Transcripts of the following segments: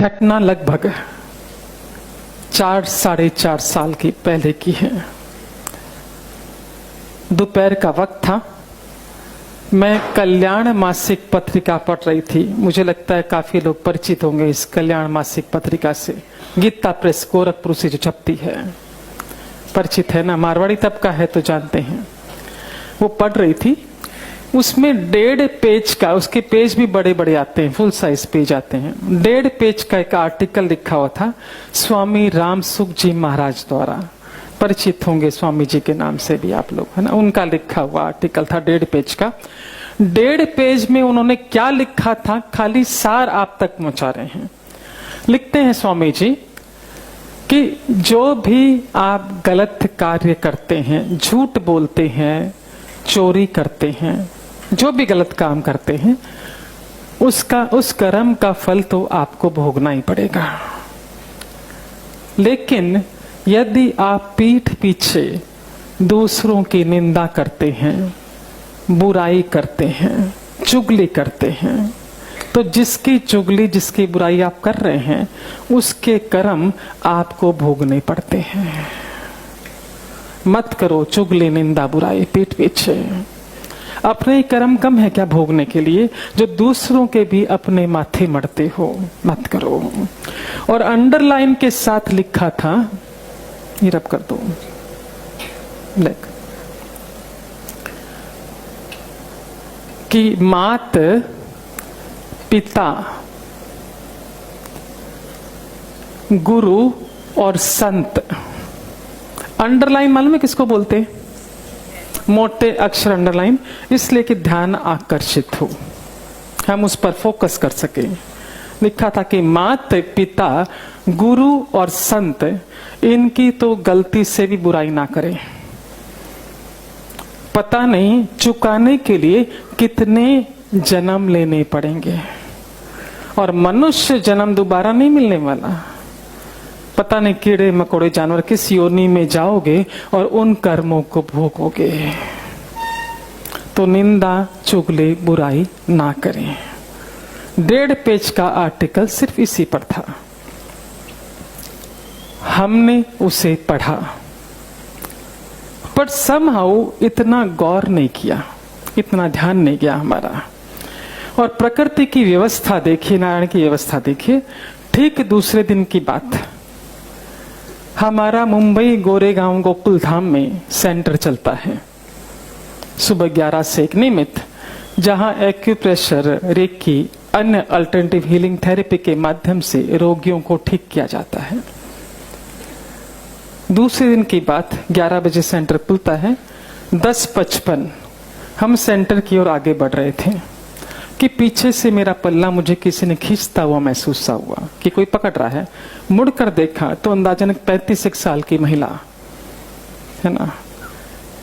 घटना लगभग 4-4.5 साल की पहले की है। दोपहर का वक्त था। मैं कल्याण मासिक पत्रिका पढ़ रही थी। मुझे लगता है काफी लोग परिचित होंगे इस कल्याण मासिक पत्रिका से। गीता प्रेस गोरखपुर से जो छपती है, परिचित है ना, मारवाड़ी तबका है तो जानते हैं। वो पढ़ रही थी। उसमें 1.5 पेज का, उसके पेज भी बड़े बड़े आते हैं, फुल साइज पेज आते हैं। 1.5 पेज का एक आर्टिकल लिखा हुआ था स्वामी रामसुख जी महाराज द्वारा। परिचित होंगे स्वामी जी के नाम से भी आप लोग, है ना। उनका लिखा हुआ आर्टिकल था 1.5 पेज का। 1.5 पेज में उन्होंने क्या लिखा था, खाली सार आप तक पहुंचा रहे हैं। लिखते हैं स्वामी जी कि जो भी आप गलत कार्य करते हैं, झूठ बोलते हैं, चोरी करते हैं, जो भी गलत काम करते हैं, उस कर्म का फल तो आपको भोगना ही पड़ेगा। लेकिन यदि आप पीठ पीछे दूसरों की निंदा करते हैं, बुराई करते हैं, चुगली करते हैं, तो जिसकी चुगली, जिसकी बुराई आप कर रहे हैं, उसके कर्म आपको भोगने पड़ते हैं। मत करो चुगली, निंदा, बुराई पीठ पीछे। अपने ही कर्म कम है क्या भोगने के लिए, जो दूसरों के भी अपने माथे मढ़ते हो, मत करो। और अंडरलाइन के साथ लिखा था, ये रब कर दो, देख, कि मात, पिता, गुरु और संत। अंडरलाइन मालूम है किसको बोलते हैं? मोटे अक्षर अंडरलाइन, इसलिए कि ध्यान आकर्षित हो, हम उस पर फोकस कर सके। लिखा था कि माता, पिता, गुरु और संत, इनकी तो गलती से भी बुराई ना करें। पता नहीं चुकाने के लिए कितने जन्म लेने पड़ेंगे, और मनुष्य जन्म दोबारा नहीं मिलने वाला। पता नहीं कीड़े मकोड़े जानवर किस योनि में जाओगे और उन कर्मों को भोगोगे। तो निंदा, चुगली, बुराई ना करें। 1.5 पेज का आर्टिकल सिर्फ इसी पर था। हमने उसे पढ़ा, पर समहाउ इतना गौर नहीं किया, इतना ध्यान नहीं गया हमारा। और प्रकृति की व्यवस्था देखिए, नारायण की व्यवस्था देखिए। ठीक दूसरे दिन की बात, हमारा मुंबई गोरेगांव गोकुल धाम में सेंटर चलता है सुबह 11 से एक नियमित, जहां एक्यूप्रेशर, रेकी, अन्य अल्टरनेटिव हीलिंग थेरेपी के माध्यम से रोगियों को ठीक किया जाता है। दूसरे दिन की बात, 11 बजे सेंटर खुलता है। 10:55 हम सेंटर की ओर आगे बढ़ रहे थे कि पीछे से मेरा पल्ला मुझे किसी ने खींचता हुआ महसूस हुआ कि कोई पकड़ रहा है। मुड़कर देखा तो अंदाजन 35 साल की महिला है ना,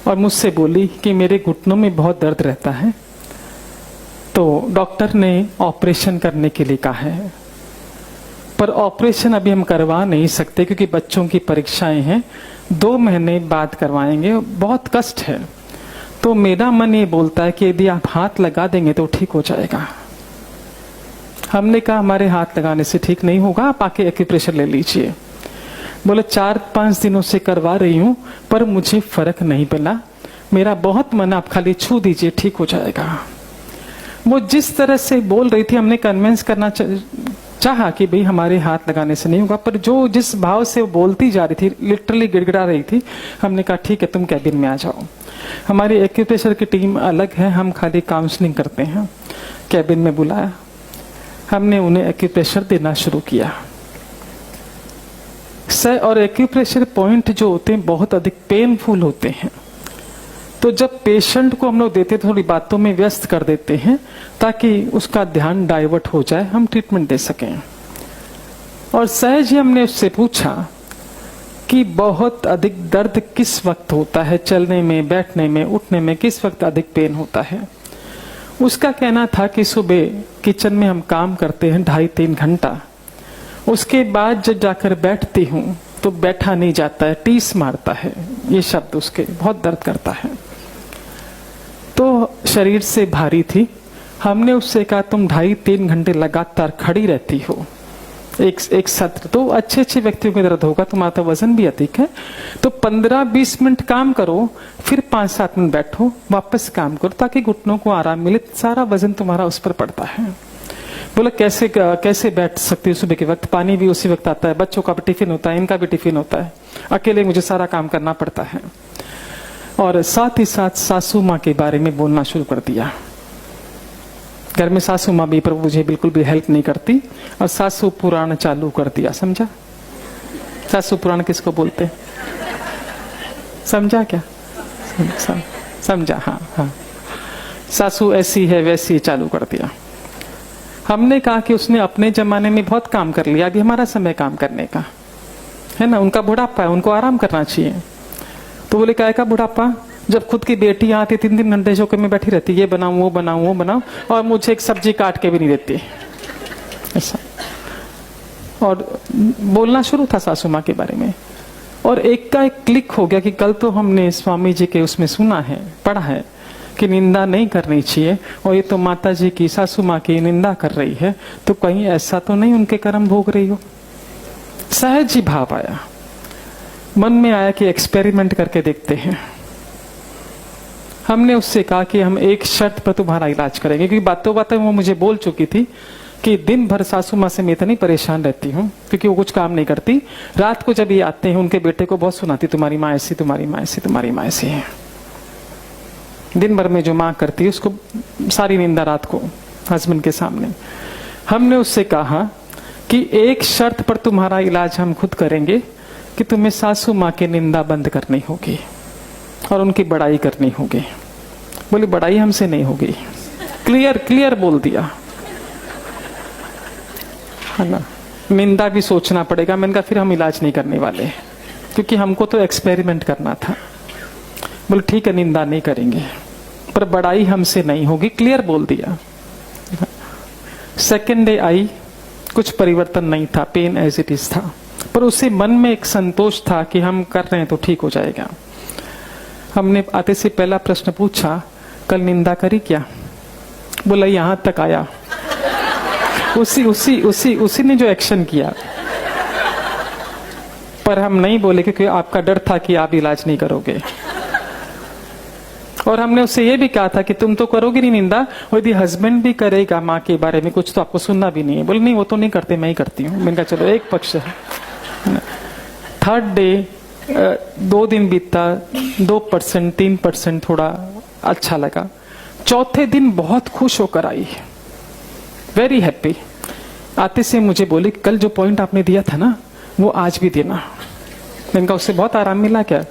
और मुझसे बोली कि मेरे घुटनों में बहुत दर्द रहता है, तो डॉक्टर ने ऑपरेशन करने के लिए कहा है, पर ऑपरेशन अभी हम करवा नहीं सकते क्योंकि बच्चों की परीक्षाएं हैं, 2 महीने बाद करवाएंगे, बहुत कष्ट है। तो मेरा मन ये बोलता है कि यदि आप हाथ लगा देंगे तो ठीक हो जाएगा। हमने कहा हमारे हाथ लगाने से ठीक नहीं होगा, आप आके एक्यूप्रेशर ले लीजिए। बोले 4-5 दिनों से करवा रही हूं पर मुझे फर्क नहीं मिला, मेरा बहुत मन, आप खाली छू दीजिए, ठीक हो जाएगा। वो जिस तरह से बोल रही थी, हमने कन्विंस करना चाहा कि भाई हमारे हाथ लगाने से नहीं होगा, पर जो जिस भाव से वो बोलती जा रही थी, लिटरली गिड़गिड़ा रही थी, हमने कहा ठीक है तुम कैबिन में आ जाओ। हमारी एक्यूप्रेशर की टीम अलग है, हम खाली काउंसलिंग करते हैं। कैबिन में बुलाया, हमने उन्हें एक्यूप्रेशर देना शुरू किया। और एक्यूप्रेशर पॉइंट जो होते हैं बहुत अधिक पेनफुल होते हैं, तो जब पेशेंट को हम लोग देते थोड़ी बातों में व्यस्त कर देते हैं ताकि उसका ध्यान डाइवर्ट हो जाए, हम ट्रीटमेंट दे सकें। और सहज ही हमने उससे पूछा कि बहुत अधिक दर्द किस वक्त होता है, चलने में, बैठने में, उठने में किस वक्त अधिक पेन होता है। उसका कहना था कि सुबह किचन में हम काम करते हैं 2.5-3 घंटा, उसके बाद जब जाकर बैठती हूँ तो बैठा नहीं जाता है, टीस मारता है, ये शब्द उसके, बहुत दर्द करता है। तो शरीर से भारी थी। हमने उससे कहा तुम 2.5-3 घंटे लगातार खड़ी रहती हो, एक सत्र, तो अच्छे अच्छे व्यक्तियों को दर्द होगा, तुम्हारा तो वजन भी अधिक है, तो 15-20 मिनट काम करो, फिर 5-7 मिनट बैठो, वापस काम करो, ताकि घुटनों को आराम मिले, सारा वजन तुम्हारा उस पर पड़ता है। बोला कैसे बैठ सकती हूँ सुबह के वक्त, पानी भी उसी वक्त आता है, बच्चों का भी टिफिन होता है, इनका भी टिफिन होता है, अकेले मुझे सारा काम करना पड़ता है। और साथ ही साथ सासू माँ के बारे में बोलना शुरू कर दिया। घर में सासू माँ भी पर मुझे बिल्कुल भी हेल्प नहीं करती, और सासू पुराण चालू कर दिया। समझा? सासू पुराण किसको बोलते? समझा क्या? समझा? हाँ हाँ, सासू ऐसी है वैसी चालू कर दिया। हमने कहा कि उसने अपने जमाने में बहुत काम कर लिया, अभी हमारा समय काम करने का है ना, उनका बुढ़ापा है, उनको आराम करना चाहिए। तो बोले क्या का बुढ़ापा, जब खुद की बेटी आती 3-3 घंटे चौके में बैठी रहती, ये बनाऊं वो बनाऊं वो बनाऊं, और मुझे एक सब्जी काट के भी नहीं देती ऐसा। और बोलना शुरू था सासू माँ के बारे में, और एक का एक क्लिक हो गया कि कल तो हमने स्वामी जी के उसमें सुना है, पढ़ा है कि निंदा नहीं करनी चाहिए, और ये तो माता जी की, सासू माँ की निंदा कर रही है, तो कहीं ऐसा तो नहीं उनके कर्म भोग रही हो। सहज ही भाव आया, मन में आया कि एक्सपेरिमेंट करके देखते हैं। हमने उससे कहा कि हम एक शर्त पर तुम्हारा इलाज करेंगे, क्योंकि बातों बातों वो मुझे बोल चुकी थी कि दिन भर सासू माँ से मैं इतनी परेशान रहती हूँ, क्योंकि वो कुछ काम नहीं करती। रात को जब ये आते हैं उनके बेटे को बहुत सुनाती, तुम्हारी माँ ऐसी, तुम्हारी माँ ऐसी, तुम्हारी माँ ऐसी है। दिन भर में जो माँ करती है उसको सारी निंदा रात को हस्बैंड के सामने। हमने उससे कहा कि एक शर्त पर तुम्हारा इलाज हम खुद करेंगे कि तुम्हें सासू माँ की निंदा बंद करनी होगी और उनकी बड़ाई करनी होगी। बोली बड़ाई हमसे नहीं होगी, क्लियर बोल दिया है ना, निंदा भी सोचना पड़ेगा। मैंने कहा फिर हम इलाज नहीं करने वाले, क्योंकि हमको तो एक्सपेरिमेंट करना था। बोले ठीक है, निंदा नहीं करेंगे, पर बड़ाई हमसे नहीं होगी, क्लियर बोल दिया। सेकेंड डे आई, कुछ परिवर्तन नहीं था, पेन एज इट इज था, पर उसे मन में एक संतोष था कि हम कर रहे हैं तो ठीक हो जाएगा। हमने आते से पहला प्रश्न पूछा, कल निंदा करी क्या? बोला यहां तक आया। उसी ने जो एक्शन किया, पर हम नहीं बोले क्योंकि आपका डर था कि आप इलाज नहीं करोगे। और हमने उससे ये भी कहा था कि तुम तो करोगे नहीं निंदा, और यदि हस्बैंड भी करेगा माँ के बारे में कुछ तो आपको सुनना भी नहीं है। बोले नहीं वो तो नहीं करते, मैं ही करती हूँ। मैंने कहा चलो एक पक्ष है। थर्ड डे 2 दिन बीता, 2% 3% थोड़ा अच्छा लगा। चौथे दिन बहुत खुश होकर आई, वेरी हैप्पी। आते से मुझे बोली कल जो पॉइंट आपने दिया था ना वो आज भी देना। मैंने कहा उससे बहुत आराम मिला क्या?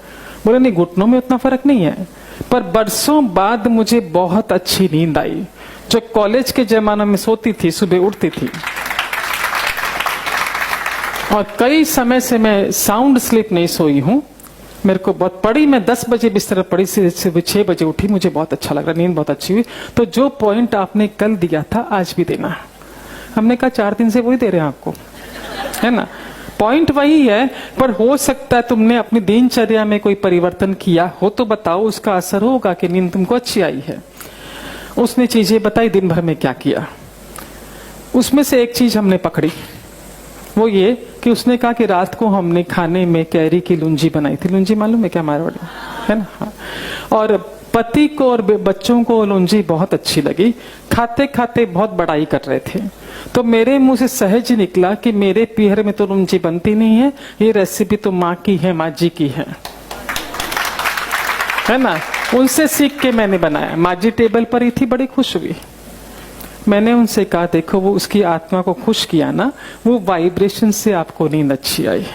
बोले नहीं, घुटनों में उतना फर्क नहीं है, पर बरसों बाद मुझे बहुत अच्छी नींद आई। जो कॉलेज के जमाने में सोती थी, सुबह उठती थी, और कई समय से मैं साउंड स्लीप नहीं सोई हूं। मेरे को बहुत पड़ी, मैं 10 बजे बिस्तर पड़ी, से 6 बजे उठी, मुझे बहुत अच्छा लग रहा, नींद बहुत अच्छी हुई। तो जो पॉइंट आपने कल दिया था आज भी देना। हमने कहा 4 दिन से वही दे रहे हैं आपको, है ना, पॉइंट वही है, पर हो सकता है तुमने अपनी दिनचर्या में कोई परिवर्तन किया हो तो बताओ, उसका असर होगा कि नींद तुमको अच्छी आई है। उसने चीजें बताई दिन भर में क्या किया। उसमें से एक चीज हमने पकड़ी, वो ये कि उसने कहा कि रात को हमने खाने में कैरी की लुंजी बनाई थी। लुंजी मालूम है क्या मारवाड़ी, है ना? हाँ। और पति को और बच्चों को लुंजी बहुत अच्छी लगी, खाते खाते बहुत बड़ाई कर रहे थे। तो मेरे मुंह से सहज निकला कि मेरे पीहर में तो लुंजी बनती नहीं है, ये रेसिपी तो माँ की है, माँ जी की है ना। उनसे सीख के मैंने बनाया। माँ जी टेबल पर ही थी, बड़ी खुश हुई। मैंने उनसे कहा देखो वो उसकी आत्मा को खुश किया ना, वो वाइब्रेशन से आपको नींद अच्छी आई।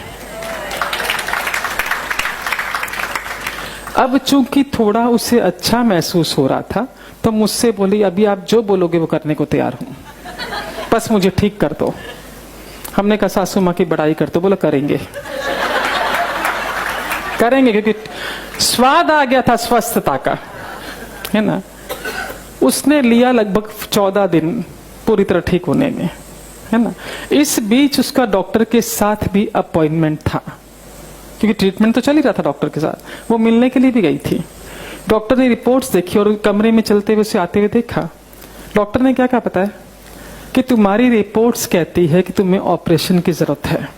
अब चूंकि थोड़ा उसे अच्छा महसूस हो रहा था तो मुझसे बोली अभी आप जो बोलोगे वो करने को तैयार हूं, बस मुझे ठीक कर दो। हमने कहा सासू माँ की बड़ाई कर दो। बोला करेंगे क्योंकि स्वाद आ गया था स्वस्थता का, है ना। उसने लिया लगभग 14 दिन पूरी तरह ठीक होने में, है ना। इस बीच उसका डॉक्टर के साथ भी अपॉइंटमेंट था, क्योंकि ट्रीटमेंट तो चल ही रहा था डॉक्टर के साथ। वो मिलने के लिए भी गई थी। डॉक्टर ने रिपोर्ट्स देखी और कमरे में चलते हुए उसे आते हुए देखा। डॉक्टर ने क्या कहा पता है? कि तुम्हारी रिपोर्ट्स कहती है कि तुम्हें ऑपरेशन की जरूरत है,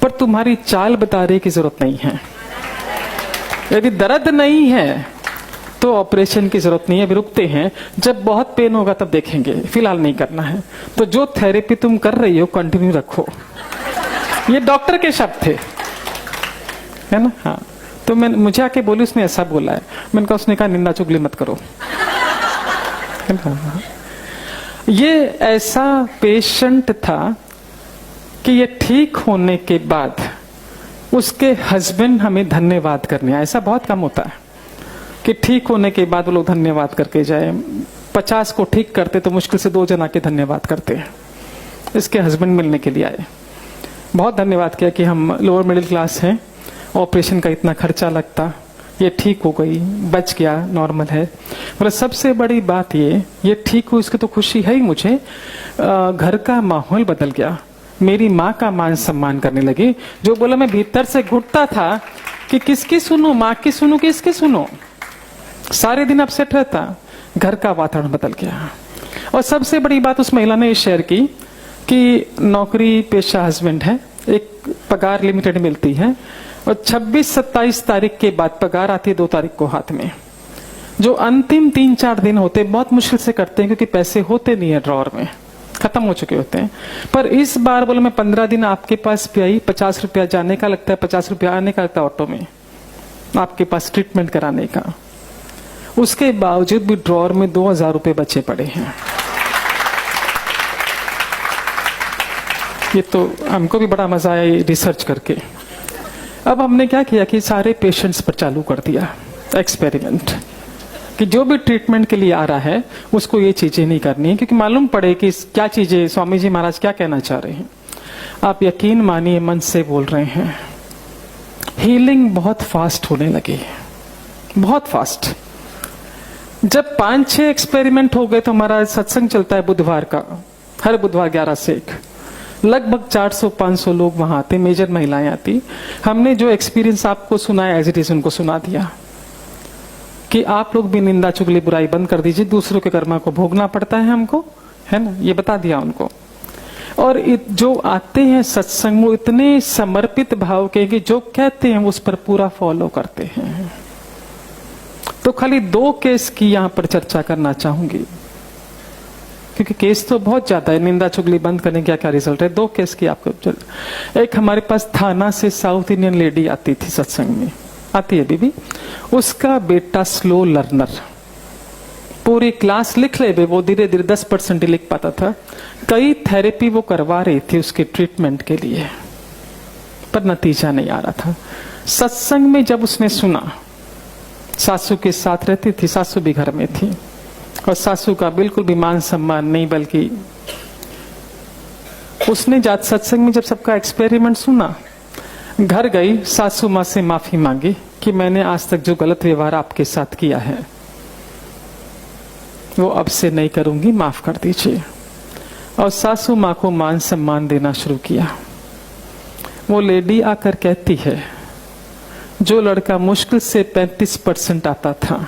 पर तुम्हारी चाल बता रही की जरूरत नहीं है। यदि दर्द नहीं है तो ऑपरेशन की जरूरत नहीं है, अभी रुकते हैं, जब बहुत पेन होगा तब देखेंगे, फिलहाल नहीं करना है। तो जो थेरेपी तुम कर रही हो कंटिन्यू रखो। ये डॉक्टर के शब्द थे, है ना? हाँ, तो मैं मुझे आके बोली, उसने ऐसा बोला है। मैंने कहा, उसने कहा निंदा चुगली मत करो। ये ऐसा पेशेंट था कि ये ठीक होने के बाद उसके हस्बैंड हमें धन्यवाद करने आए। ऐसा बहुत कम होता है कि ठीक होने के बाद वो लोग धन्यवाद करके जाए। 50 को ठीक करते तो मुश्किल से 2 जन आके धन्यवाद करते हैं। इसके हस्बैंड मिलने के लिए आए, बहुत धन्यवाद किया कि हम लोअर मिडिल क्लास हैं, ऑपरेशन का इतना खर्चा लगता, ये ठीक हो गई, बच गया, नॉर्मल है। मतलब सबसे बड़ी बात ये ठीक हुई, इसकी तो खुशी है ही मुझे। घर का माहौल बदल गया, मेरी माँ का मान सम्मान करने लगी। जो बोला मैं भीतर से घुटता था कि किसकी सुनूं, माँ की सुनूं कि इसकी सुनूं, सारे दिन अपसेट रहता। घर का वातावरण बदल गया। और सबसे बड़ी बात उस महिला ने ये शेयर की कि नौकरी पेशा हस्बैंड है, एक पगार लिमिटेड मिलती है, और 26-27 तारीख के बाद पगार आती है 2 तारीख को हाथ में। जो अंतिम 3-4 दिन होते बहुत मुश्किल से करते हैं, क्योंकि पैसे होते नहीं है ड्रॉर में, खत्म हो चुके होते हैं। पर इस बार बोले मैं 15 दिन आपके पास भी आई, 50 रुपया जाने का लगता है, 50 रुपया आने का लगता है ऑटो में आपके पास ट्रीटमेंट कराने का। उसके बावजूद भी ड्रॉर में 2000 रुपये बचे पड़े हैं। ये तो हमको भी बड़ा मजा आया रिसर्च करके। अब हमने क्या किया कि सारे पेशेंट्स पर चालू कर दिया एक्सपेरिमेंट कि जो भी ट्रीटमेंट के लिए आ रहा है उसको ये चीजें नहीं करनी है, क्योंकि मालूम पड़े कि क्या चीजें स्वामी जी महाराज क्या कहना चाह रहे हैं। आप यकीन मानिए, मन से बोल रहे हैं, हीलिंग बहुत फास्ट होने लगी, बहुत फास्ट। जब 5-6 एक्सपेरिमेंट हो गए तो हमारा सत्संग चलता है बुधवार का, हर बुधवार 11 से 1, लगभग 400-500 लोग वहां आते, मेजर महिलाएं आती। हमने जो एक्सपीरियंस आपको सुनाया एज इट इज उनको सुना दिया कि आप लोग भी निंदा चुगली बुराई बंद कर दीजिए, दूसरों के कर्मा को भोगना पड़ता है हमको, है ना, ये बता दिया उनको। और जो आते हैं सत्संग वो इतने समर्पित भाव के कि जो कहते हैं उस पर पूरा फॉलो करते हैं। तो खाली 2 केस की यहां पर चर्चा करना चाहूंगी, क्योंकि केस तो बहुत ज्यादा है। निंदा चुगली बंद करने का क्या रिजल्ट है, 2 केस की आपको। एक हमारे पास थाना से साउथ इंडियन लेडी आती थी सत्संग में, आती है बीबी, उसका बेटा स्लो लर्नर, पूरी क्लास लिख ले, वो धीरे धीरे 10% लिख पाता था। कई थेरेपी वो करवा रही थी उसके ट्रीटमेंट के लिए, पर नतीजा नहीं आ रहा था। सत्संग में जब उसने सुना, सासू के साथ रहती थी, सासू भी घर में थी, और सासू का बिल्कुल भी मान सम्मान नहीं, बल्कि उसने जात सत्संग में जब सबका एक्सपेरिमेंट सुना, घर गई, सासू माँ से माफी मांगी कि मैंने आज तक जो गलत व्यवहार आपके साथ किया है वो अब से नहीं करूंगी, माफ कर दीजिए। और सासू माँ को मान सम्मान देना शुरू किया। वो लेडी आकर कहती है, जो लड़का मुश्किल से 35% आता था,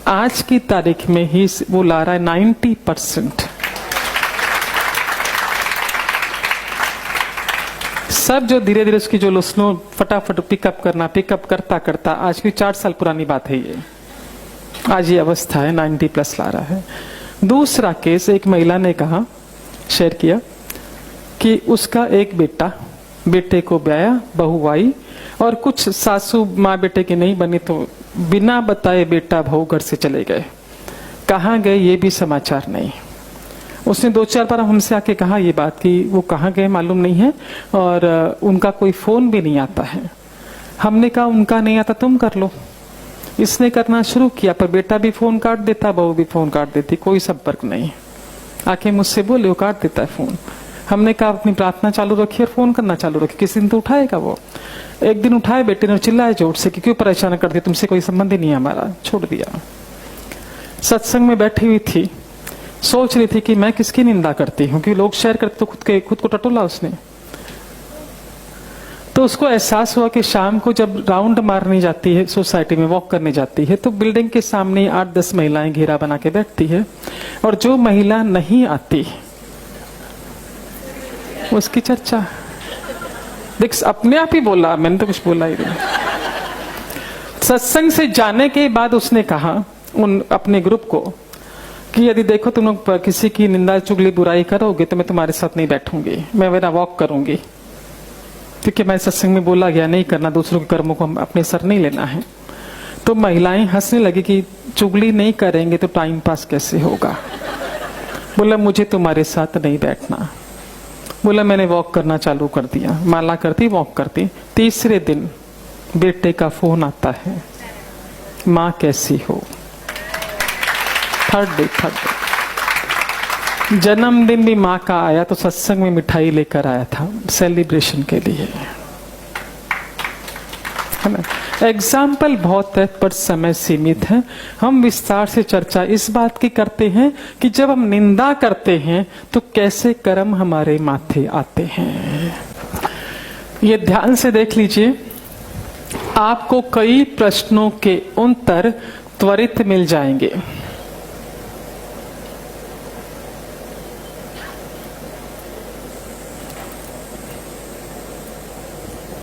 आज की तारीख में ही वो ला रहा है 90%। सब जो धीरे धीरे उसकी जो लुस्नो फटाफट पिकअप करता करता आज की 4 साल पुरानी बात है ये, आज ये अवस्था है, 90+ ला रहा है। दूसरा केस, एक महिला ने कहा, शेयर किया कि उसका एक बेटे को ब्याया, बहू आई, और कुछ सासू माँ बेटे की नहीं बनी तो बिना बताए बेटा बहू घर से चले गए। कहाँ गए ये भी समाचार नहीं। उसने 2-4 बार हमसे आके कहा ये बात कि वो कहाँ गए मालूम नहीं है, और उनका कोई फोन भी नहीं आता है। हमने कहा उनका नहीं आता तुम कर लो। इसने करना शुरू किया, पर बेटा भी फोन काट देता, बहू भी फोन काट देती, कोई संपर्क नहीं। आके मुझसे बोले वो काट देता है फोन। हमने कहा अपनी प्रार्थना चालू रखिए और फोन करना चालू रखिए, किसी दिन तो उठाएगा वो। एक दिन उठाए, बेटे ने चिल्लाया जोर से कि क्यों परेशान कर दिया, तुमसे कोई संबंध ही नहीं है हमारा, छोड़ दिया। सत्संग में बैठी हुई थी, सोच रही थी कि मैं किसकी निंदा करती हूँ, क्योंकि लोग शेयर करते तो खुद को टटोला उसने। तो उसको एहसास हुआ कि शाम को जब राउंड मारने जाती है, सोसाइटी में वॉक करने जाती है, तो बिल्डिंग के सामने 8-10 महिलाएं घेरा बना के बैठती है, और जो महिला नहीं आती उसकी चर्चा। देख अपने आप ही बोला, मैंने तो कुछ बोला ही नहीं। सत्संग से जाने के बाद उसने कहा उन अपने ग्रुप को कि यदि देखो तुम लोग किसी की निंदा चुगली बुराई करोगे तो मैं तुम्हारे साथ नहीं बैठूंगी, मैं मेरा वॉक करूंगी, क्योंकि मैं सत्संग में बोला गया नहीं करना, दूसरों के कर्मों को अपने सर नहीं लेना है। तो महिलाएं हंसने लगी कि चुगली नहीं करेंगे तो टाइम पास कैसे होगा। बोला मुझे तुम्हारे साथ नहीं बैठना। बोला मैंने वॉक करना चालू कर दिया, माला करती वॉक करती। तीसरे दिन बेटे का फोन आता है, माँ कैसी हो। थर्ड डे जन्मदिन भी माँ का आया तो सत्संग में मिठाई लेकर आया था सेलिब्रेशन के लिए, है ना। एग्जाम्पल बहुत है पर समय सीमित है। हम विस्तार से चर्चा इस बात की करते हैं कि जब हम निंदा करते हैं तो कैसे कर्म हमारे माथे आते हैं। ये ध्यान से देख लीजिए, आपको कई प्रश्नों के उत्तर त्वरित मिल जाएंगे।